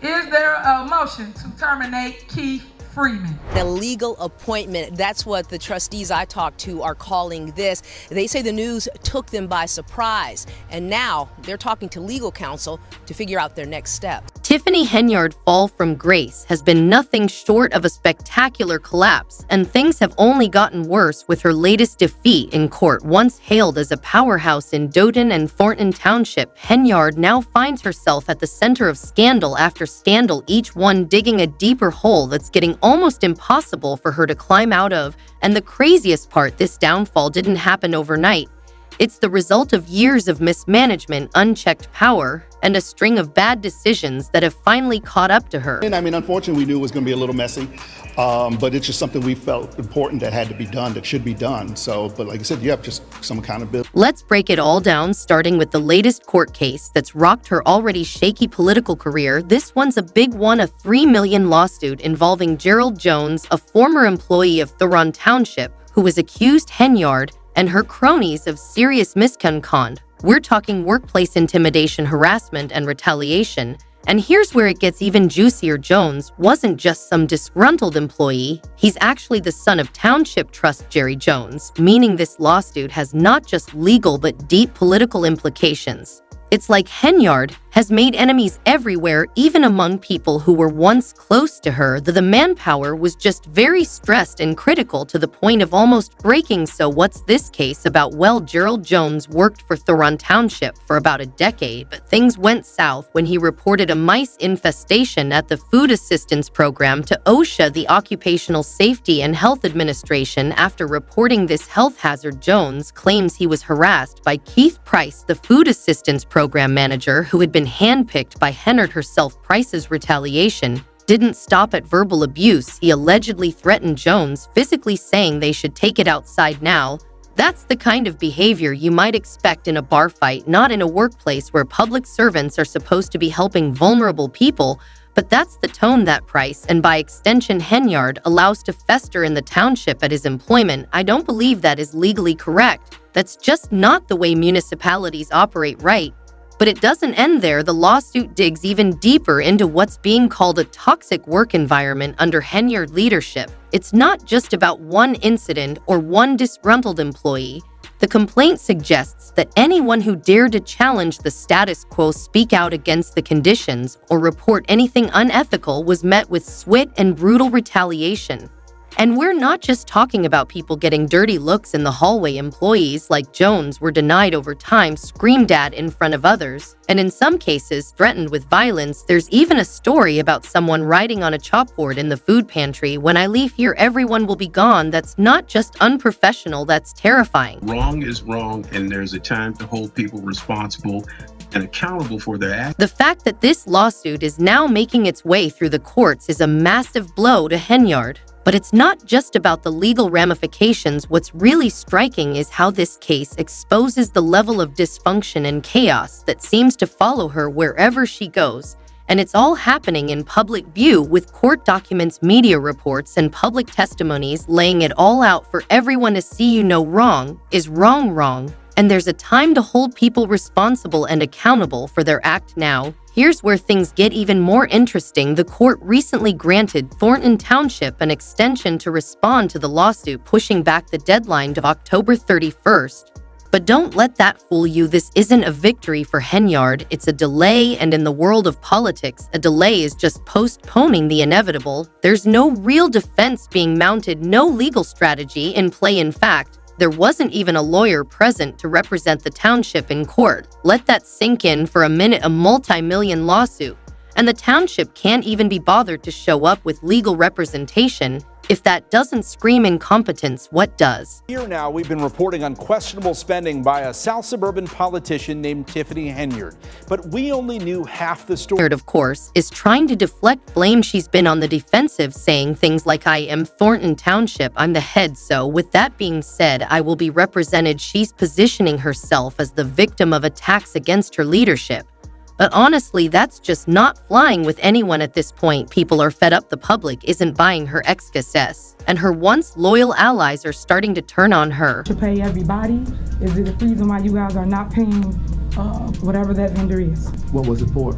Is there a motion to terminate Keith Freeman? The legal appointment, that's what the trustees I talked to are calling this. They say the news took them by surprise, and now they're talking to legal counsel to figure out their next step. Tiffany Henyard's fall from grace has been nothing short of a spectacular collapse, and things have only gotten worse with her latest defeat in court. Once hailed as a powerhouse in Dolton and Thornton Township, Henyard now finds herself at the center of scandal after scandal, each one digging a deeper hole that's getting almost impossible for her to climb out of. And the craziest part, this downfall didn't happen overnight. It's the result of years of mismanagement, unchecked power, and a string of bad decisions that have finally caught up to her. And I mean, unfortunately, we knew it was going to be a little messy, but it's just something we felt important that had to be done, that should be done. So, but like I said, yep, just some accountability. Let's break it all down, starting with the latest court case that's rocked her already shaky political career. This one's a big one, a $3 million lawsuit involving Gerald Jones, a former employee of Thornton Township, who was accused Henyard and her cronies of serious misconduct. We're talking workplace intimidation, harassment, and retaliation. And here's where it gets even juicier. Jones wasn't just some disgruntled employee. He's actually the son of Township Trust Jerry Jones, meaning this lawsuit has not just legal but deep political implications. It's like Henyard has made enemies everywhere, even among people who were once close to her. The manpower was just very stressed and critical to the point of almost breaking. So what's this case about? Well, Gerald Jones worked for Thornton Township for about a decade, but things went south when he reported a mice infestation at the Food Assistance Program to OSHA, the Occupational Safety and Health Administration. After reporting this health hazard, Jones claims he was harassed by Keith Price, the Food Assistance Program manager, who had been handpicked by Henyard herself. Price's retaliation didn't stop at verbal abuse. He allegedly threatened Jones, physically saying they should take it outside now. That's the kind of behavior you might expect in a bar fight, not in a workplace where public servants are supposed to be helping vulnerable people. But that's the tone that Price, and by extension Henyard, allows to fester in the township at his employment. I don't believe that is legally correct. That's just not the way municipalities operate, right? But it doesn't end there. The lawsuit digs even deeper into what's being called a toxic work environment under Henyard leadership. It's not just about one incident or one disgruntled employee. The complaint suggests that anyone who dared to challenge the status quo, speak out against the conditions, or report anything unethical was met with swift and brutal retaliation. And we're not just talking about people getting dirty looks in the hallway. Employees like Jones were denied overtime, screamed at in front of others, and in some cases threatened with violence. There's even a story about someone writing on a chalkboard in the food pantry, "When I leave here, everyone will be gone." That's not just unprofessional, that's terrifying. Wrong is wrong, and there's a time to hold people responsible and accountable for their actions. The fact that this lawsuit is now making its way through the courts is a massive blow to Henyard. But it's not just about the legal ramifications. What's really striking is how this case exposes the level of dysfunction and chaos that seems to follow her wherever she goes. And it's all happening in public view, with court documents, media reports, and public testimonies laying it all out for everyone to see. You know, wrong is wrong. And there's a time to hold people responsible and accountable for their act now. Here's where things get even more interesting. The court recently granted Thornton Township an extension to respond to the lawsuit, pushing back the deadline to October 31st. But don't let that fool you. This isn't a victory for Henyard, it's a delay, and in the world of politics, a delay is just postponing the inevitable. There's no real defense being mounted, no legal strategy in play. In fact, there wasn't even a lawyer present to represent the township in court. Let that sink in for a minute. A multi-million lawsuit, and the township can't even be bothered to show up with legal representation. If that doesn't scream incompetence, what does? Here now, we've been reporting on questionable spending by a South suburban politician named Tiffany Henyard, but we only knew half the story. Of course, is trying to deflect blame. She's been on the defensive, saying things like, "I am Thornton Township, I'm the head, so with that being said, I will be represented." She's positioning herself as the victim of attacks against her leadership. But honestly, that's just not flying with anyone at this point. People are fed up. The public isn't buying her excuses, and her once loyal allies are starting to turn on her. To pay everybody? Is it the reason why you guys are not paying whatever that vendor is? What was it for?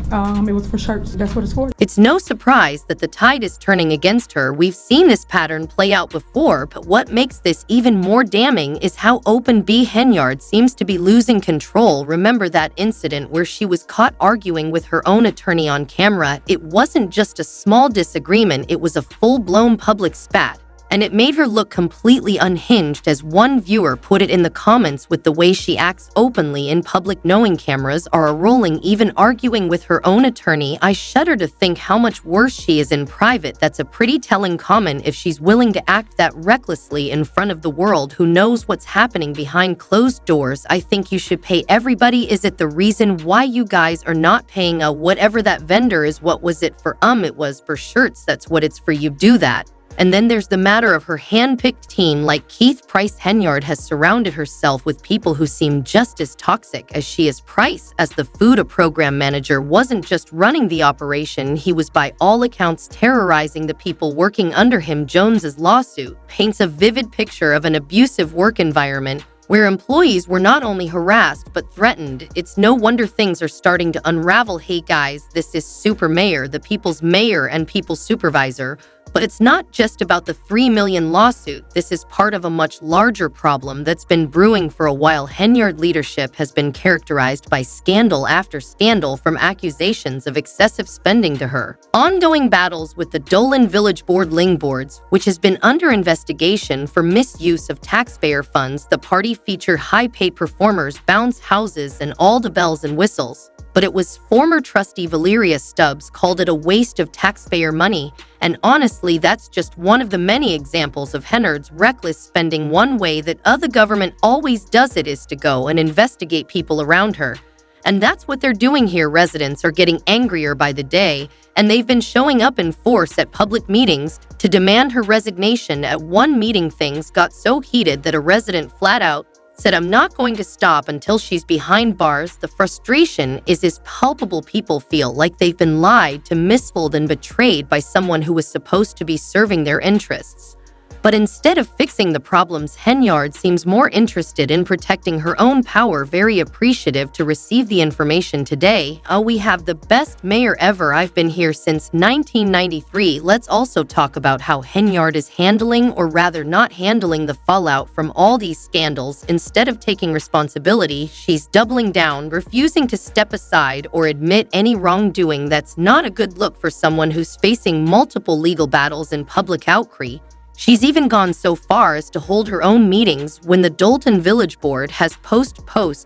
It was for shirts. That's what it's for. It's no surprise that the tide is turning against her. We've seen this pattern play out before, but what makes this even more damning is how open B. Henyard seems to be losing control. Remember that incident where she was caught arguing with her own attorney on camera? It wasn't just a small disagreement, it was a full-blown public spat. And it made her look completely unhinged, as one viewer put it in the comments. With the way she acts openly in public, knowing cameras are rolling, even arguing with her own attorney, I shudder to think how much worse she is in private. That's a pretty telling comment. If she's willing to act that recklessly in front of the world who knows what's happening behind closed doors, I think you should pay everybody. Is it the reason why you guys are not paying whatever that vendor is? What was it for? It was for shirts. That's what it's for. You do that. And then there's the matter of her hand-picked team. Like Keith, Price Henyard has surrounded herself with people who seem just as toxic as she is. Price, as the food program manager, wasn't just running the operation, he was by all accounts terrorizing the people working under him. Jones's lawsuit paints a vivid picture of an abusive work environment where employees were not only harassed but threatened. It's no wonder things are starting to unravel. Hey guys, this is Super Mayor, the people's mayor and people's supervisor. But it's not just about the $3 million lawsuit. This is part of a much larger problem that's been brewing for a while. Henyard leadership has been characterized by scandal after scandal, from accusations of excessive spending to her ongoing battles with the Dolton Village Board Ling Boards, which has been under investigation for misuse of taxpayer funds. The party featured high-paid performers, bounce houses, and all the bells and whistles. But it was former trustee Valeria Stubbs called it a waste of taxpayer money. And honestly, that's just one of the many examples of Henyard's reckless spending. One way that other government always does it is to go and investigate people around her. And that's what they're doing here. Residents are getting angrier by the day, and they've been showing up in force at public meetings to demand her resignation. At one meeting, things got so heated that a resident flat out said, "I'm not going to stop until she's behind bars." The frustration is as palpable. People feel like they've been lied to, missold, and betrayed by someone who was supposed to be serving their interests. But instead of fixing the problems, Henyard seems more interested in protecting her own power. Very appreciative to receive the information today. We have the best mayor ever. I've been here since 1993. Let's also talk about how Henyard is handling, or rather not handling, the fallout from all these scandals. Instead of taking responsibility, she's doubling down, refusing to step aside or admit any wrongdoing. That's not a good look for someone who's facing multiple legal battles and public outcry. She's even gone so far as to hold her own meetings when the Dolton Village Board has postponed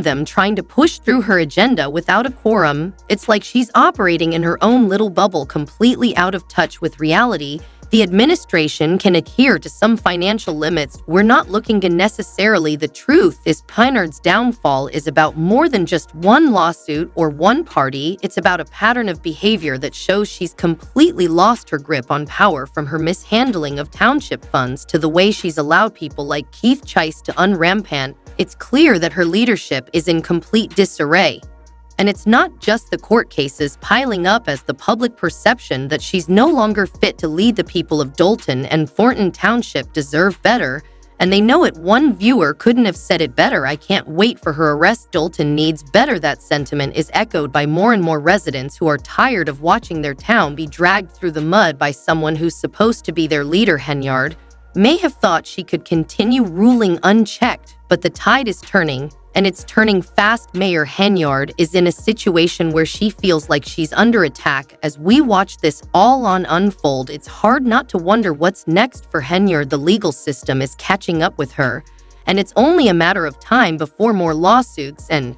them, trying to push through her agenda without a quorum. It's like she's operating in her own little bubble, completely out of touch with reality. The administration can adhere to some financial limits. We're not looking to necessarily. The truth is, Henyard's downfall is about more than just one lawsuit or one party. It's about a pattern of behavior that shows she's completely lost her grip on power, from her mishandling of township funds to the way she's allowed people like Keith Chase to run rampant. It's clear that her leadership is in complete disarray. And it's not just the court cases piling up as the public perception that she's no longer fit to lead. The people of Dolton and Thornton Township deserve better, and they know it. One viewer couldn't have said it better. "I can't wait for her arrest. Dolton needs better." That sentiment is echoed by more and more residents who are tired of watching their town be dragged through the mud by someone who's supposed to be their leader. Henyard may have thought she could continue ruling unchecked, but the tide is turning, and it's turning fast. Mayor Henyard is in a situation where she feels like she's under attack. As we watch this all unfold, it's hard not to wonder what's next for Henyard. The legal system is catching up with her, and it's only a matter of time before more lawsuits and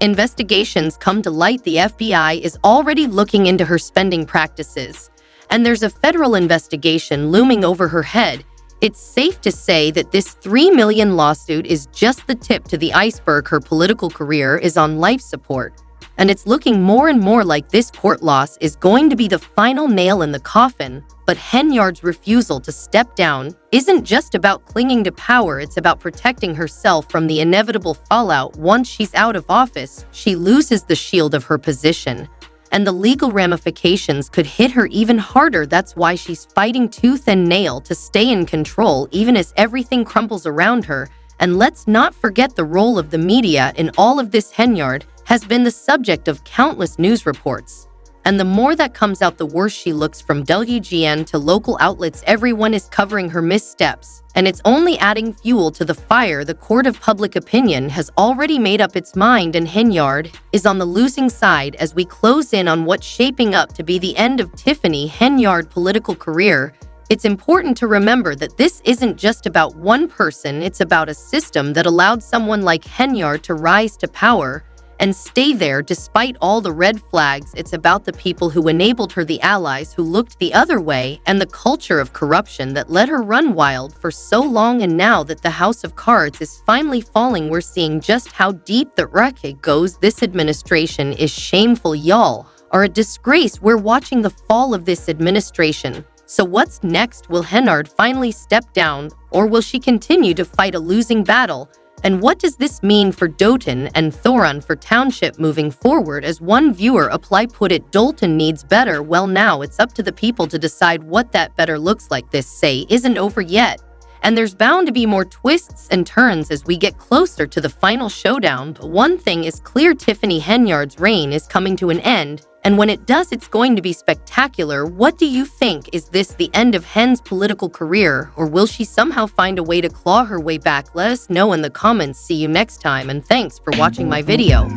investigations come to light. The FBI is already looking into her spending practices, and there's a federal investigation looming over her head. It's safe to say that this $3 million lawsuit is just the tip to the iceberg. Her political career is on life support, and it's looking more and more like this court loss is going to be the final nail in the coffin. But Henyard's refusal to step down isn't just about clinging to power, it's about protecting herself from the inevitable fallout. Once she's out of office, she loses the shield of her position, and the legal ramifications could hit her even harder. That's why she's fighting tooth and nail to stay in control, even as everything crumbles around her. And let's not forget the role of the media in all of this. Henyard has been the subject of countless news reports. And the more that comes out, the worse she looks. From WGN to local outlets, everyone is covering her missteps. And it's only adding fuel to the fire. The court of public opinion has already made up its mind, and Henyard is on the losing side as we close in on what's shaping up to be the end of Tiffany Henyard's political career. It's important to remember that this isn't just about one person, it's about a system that allowed someone like Henyard to rise to power and stay there despite all the red flags. It's about the people who enabled her, the allies who looked the other way, and the culture of corruption that let her run wild for so long. And now that the house of cards is finally falling, we're seeing just how deep the wreckage goes. This administration is shameful. Y'all are a disgrace. We're watching the fall of this administration. So what's next? Will Henyard finally step down, or will she continue to fight a losing battle? And what does this mean for Dolton and Thornton for Township moving forward? As one viewer put it, Dolton needs better. Well, now it's up to the people to decide what that better looks like. This say isn't over yet, and there's bound to be more twists and turns as we get closer to the final showdown. But one thing is clear, Tiffany Henyard's reign is coming to an end, and when it does, it's going to be spectacular. What do you think? Is this the end of Hen's political career, or will she somehow find a way to claw her way back? Let us know in the comments. See you next time, and thanks for watching my video.